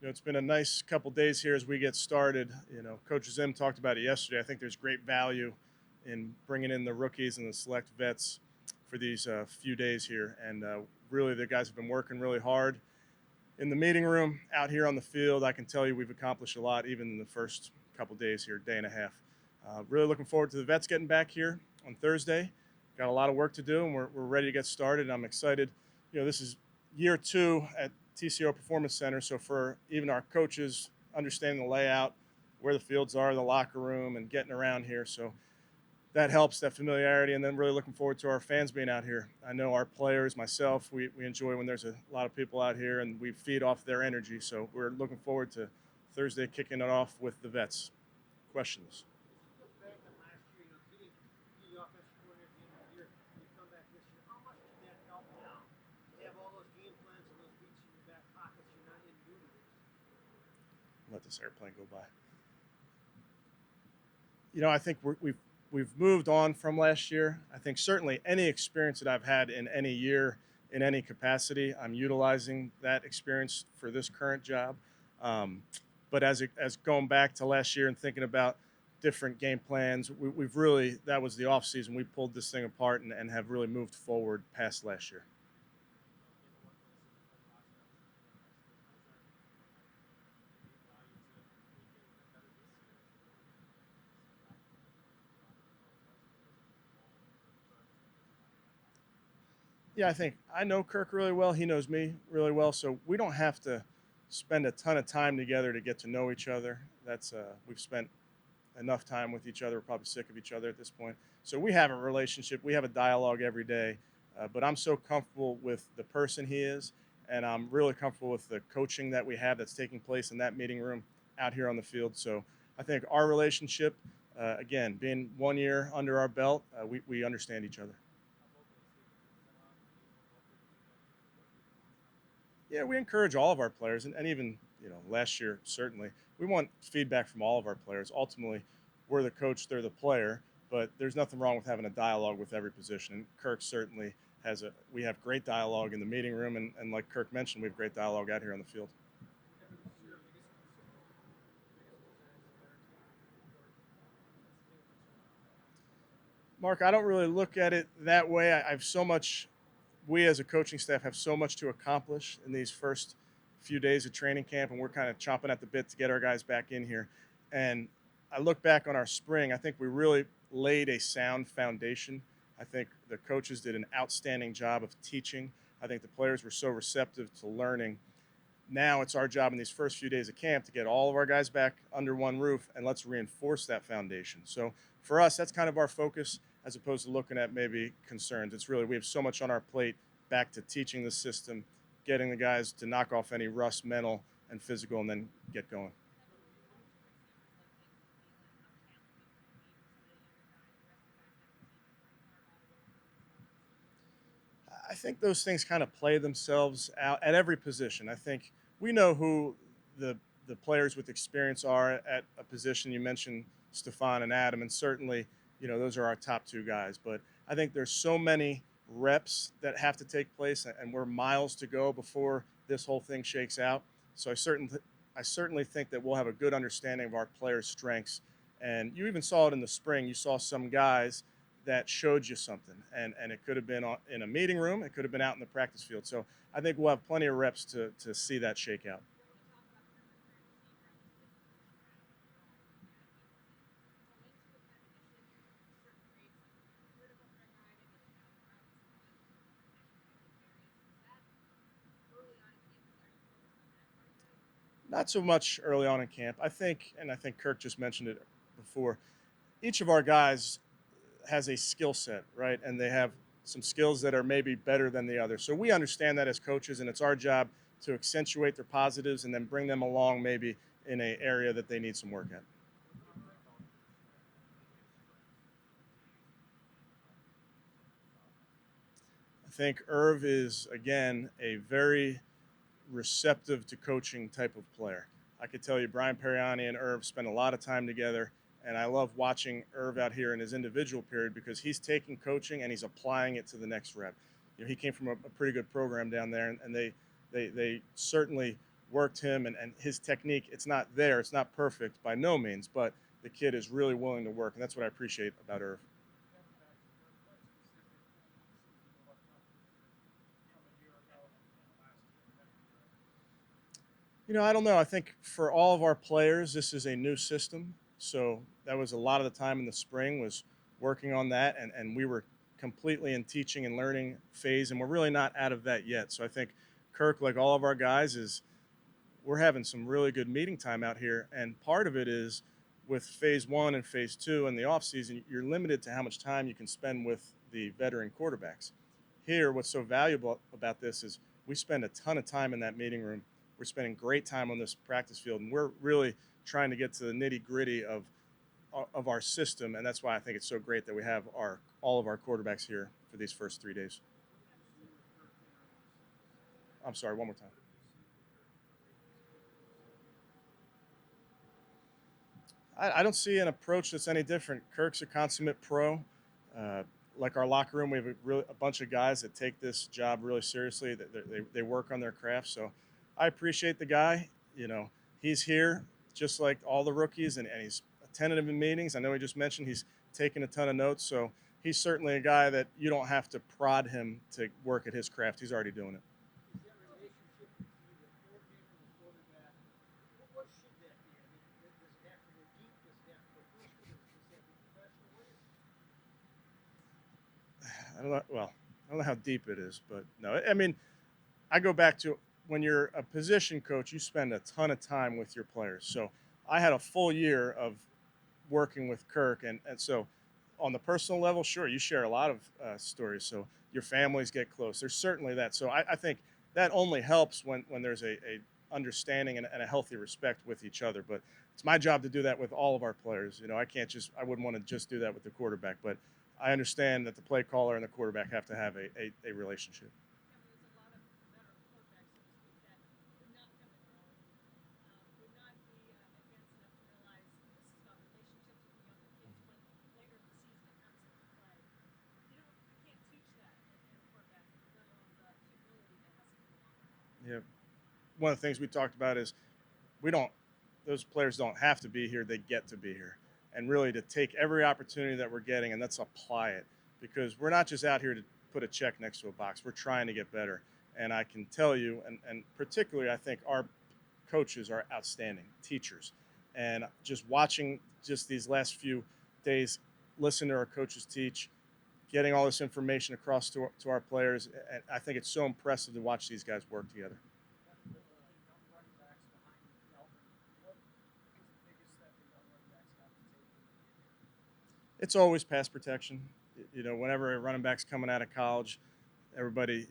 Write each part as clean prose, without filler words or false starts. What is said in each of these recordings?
It's been a nice couple days here as we get started. Coach Zim talked about it yesterday. I think there's great value in bringing in the rookies and the select vets for these few days here. And really, the guys have been working really hard in the meeting room, out here on the field. I can tell you we've accomplished a lot, even in the first couple days here, day and a half. Really looking forward to the vets getting back here on Thursday. Got a lot of work to do, and we're ready to get started. I'm excited. This is year two at TCO Performance Center, so for even our coaches, understanding the layout, where the fields are, the locker room, and getting around here. So that helps, that familiarity, and then really looking forward to our fans being out here. I know our players, myself, we enjoy when there's a lot of people out here, and we feed off their energy. So we're looking forward to Thursday kicking it off with the vets. Questions? Let this airplane go by. I think we've moved on from last year. I think certainly any experience that I've had in any year, in any capacity, I'm utilizing that experience for this current job. But as going back to last year and thinking about different game plans, we've really, that was the off season. We pulled this thing apart and have really moved forward past last year. Yeah, I think I know Kirk really well. He knows me really well, so we don't have to spend a ton of time together to get to know each other. That's we've spent enough time with each other. We're probably sick of each other at this point. So we have a relationship. We have a dialogue every day. But I'm so comfortable with the person he is, and I'm really comfortable with the coaching that we have that's taking place in that meeting room out here on the field. So I think our relationship, again, being 1 year under our belt, we understand each other. Yeah, we encourage all of our players, and even last year certainly we want feedback from all of our players. Ultimately, we're the coach, they're the player, but there's nothing wrong with having a dialogue with every position. And Kirk certainly has a. We have great dialogue in the meeting room, and like Kirk mentioned, we have great dialogue out here on the field. Mark, I don't really look at it that way. I have so much. We as a coaching staff have so much to accomplish in these first few days of training camp, and we're kind of chomping at the bit to get our guys back in here. And I look back on our spring. I think we really laid a sound foundation. I think the coaches did an outstanding job of teaching. I think the players were so receptive to learning. Now it's our job in these first few days of camp to get all of our guys back under one roof, and let's reinforce that foundation. So for us, that's kind of our focus as opposed to looking at maybe concerns. It's really, we have so much on our plate back to teaching the system, getting the guys to knock off any rust, mental and physical, and then get going. I think those things kind of play themselves out at every position. I think we know who the the players with experience are at a position. You mentioned Stefan and Adam, and certainly, those are our top two guys. But I think there's so many reps that have to take place, and we're miles to go before this whole thing shakes out. So I certainly think that we'll have a good understanding of our players' strengths. And you even saw it in the spring. You saw some guys that showed you something, and it could have been in a meeting room, it could have been out in the practice field. So I think we'll have plenty of reps to see that shake out. Not so much early on in camp. I think, and I think Kirk just mentioned it before. Each of our guys has a skill set, right? And they have some skills that are maybe better than the other. So we understand that as coaches, and it's our job to accentuate their positives and then bring them along maybe in an area that they need some work at. I think Irv is again a very receptive to coaching type of player. I could tell you Brian Periani and Irv spend a lot of time together, and I love watching Irv out here in his individual period because he's taking coaching and he's applying it to the next rep. He came from a pretty good program down there, and they certainly worked him, and his technique, it's not there, it's not perfect by no means, but the kid is really willing to work, and that's what I appreciate about Irv. I don't know. I think for all of our players, this is a new system. So that was a lot of the time in the spring was working on that, and we were completely in teaching and learning phase, and we're really not out of that yet. So I think Kirk, like all of our guys, is we're having some really good meeting time out here, and part of it is with phase one and phase two in the offseason, you're limited to how much time you can spend with the veteran quarterbacks. Here, what's so valuable about this is we spend a ton of time in that meeting room. We're spending great time on this practice field, and we're really trying to get to the nitty gritty of our system, and that's why I think it's so great that we have our all of our quarterbacks here for these first 3 days. I'm sorry, one more time. I don't see an approach that's any different. Kirk's a consummate pro. Uh, like our locker room, we have a bunch of guys that take this job really seriously. They work on their craft. So I appreciate the guy. He's here just like all the rookies, and he's attentive in meetings. I know he just mentioned he's taking a ton of notes. So he's certainly a guy that you don't have to prod him to work at his craft. He's already doing it. I don't know. Well, I don't know how deep it is, but no. I mean, I go back to when you're a position coach, you spend a ton of time with your players. So I had a full year of working with Kirk, and so on the personal level, sure, you share a lot of stories. So your families get close. There's certainly that. So I think that only helps when there's a understanding and a healthy respect with each other. But it's my job to do that with all of our players. I wouldn't want to just do that with the quarterback, but I understand that the play caller and the quarterback have to have a relationship. Yeah. One of the things we talked about is we don't those players don't have to be here, they get to be here, and really to take every opportunity that we're getting and let's apply it, because we're not just out here to put a check next to a box. We're trying to get better, and I can tell you, and particularly I think our coaches are outstanding teachers, and just watching just these last few days, listen to our coaches teach, getting all this information across to our players, and I think it's so impressive to watch these guys work together. It's always pass protection. Whenever a running back's coming out of college, everybody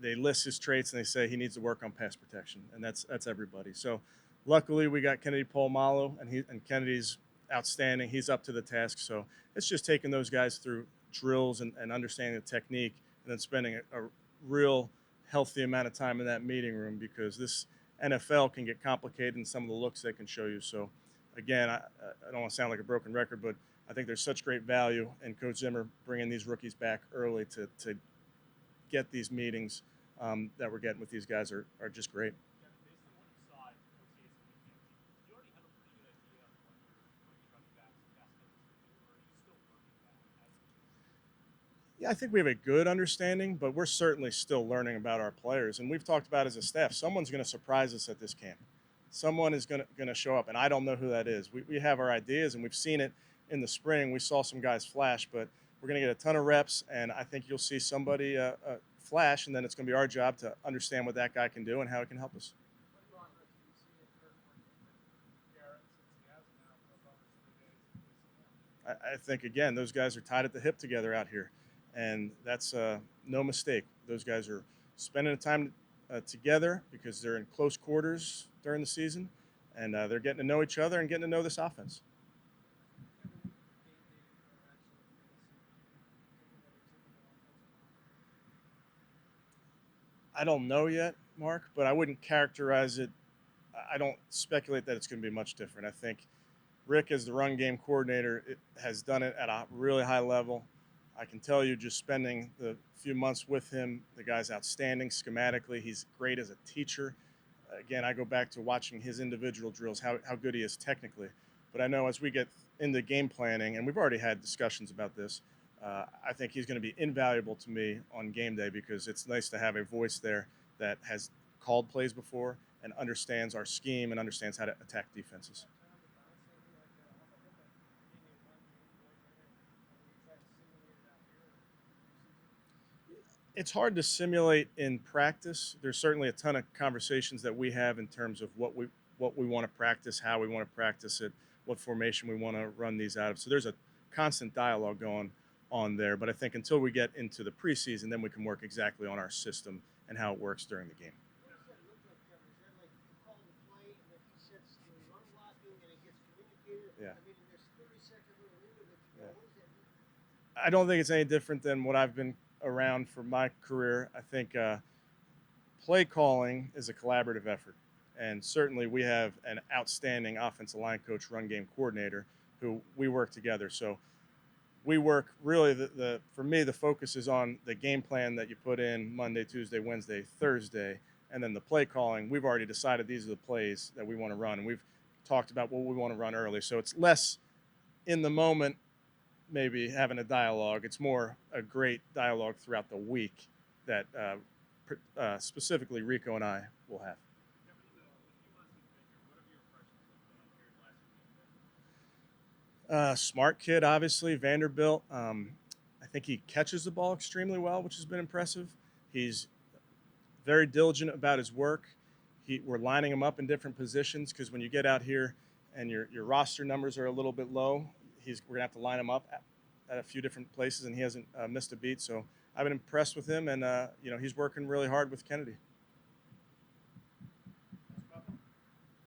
they list his traits and they say he needs to work on pass protection, and that's everybody. So, luckily we got Kennedy Polamalu, and Kennedy's outstanding. He's up to the task. So it's just taking those guys through drills and understanding the technique, and then spending a real healthy amount of time in that meeting room, because this NFL can get complicated in some of the looks they can show you. So, again, I don't want to sound like a broken record, but I think there's such great value in Coach Zimmer bringing these rookies back early to get these meetings that we're getting with these guys are just great. Yeah, I think we have a good understanding, but we're certainly still learning about our players. And we've talked about as a staff, someone's going to surprise us at this camp. Someone is going to show up, and I don't know who that is. We have our ideas, and we've seen it in the spring. We saw some guys flash, but we're going to get a ton of reps, and I think you'll see somebody flash, and then it's going to be our job to understand what that guy can do and how it can help us. I think again, those guys are tied at the hip together out here, and that's no mistake. Those guys are spending the time together because they're in close quarters during the season, and they're getting to know each other and getting to know this offense. I don't know yet, Mark, but I wouldn't characterize it. I don't speculate that it's going to be much different. I think Rick, as the run game coordinator, has done it at a really high level. I can tell you, just spending the few months with him, the guy's outstanding schematically. He's great as a teacher. again, I go back to watching his individual drills, how good he is technically. But I know as we get into game planning, and we've already had discussions about this, I think he's going to be invaluable to me on game day because it's nice to have a voice there that has called plays before and understands our scheme and understands how to attack defenses. It's hard to simulate in practice. There's certainly a ton of conversations that we have in terms of what we want to practice, how we want to practice it, what formation we want to run these out of. So there's a constant dialogue going on there. But I think until we get into the preseason, then we can work exactly on our system and how it works during the game. Yeah. Yeah. I don't think it's any different than what I've been around for my career. I think play calling is a collaborative effort. And certainly we have an outstanding offensive line coach, run game coordinator, who we work together. So we work really, for me, the focus is on the game plan that you put in Monday, Tuesday, Wednesday, Thursday. And then the play calling, we've already decided these are the plays that we want to run. And we've talked about what we want to run early. So it's less in the moment, maybe having a dialogue. It's more a great dialogue throughout the week that specifically Rico and I will have. Smart kid, obviously. Vanderbilt. I think he catches the ball extremely well, which has been impressive. He's very diligent about his work. We're lining him up in different positions because when you get out here and your roster numbers are a little bit low, we're gonna have to line him up at a few different places, and he hasn't missed a beat. So I've been impressed with him, and he's working really hard with Kennedy.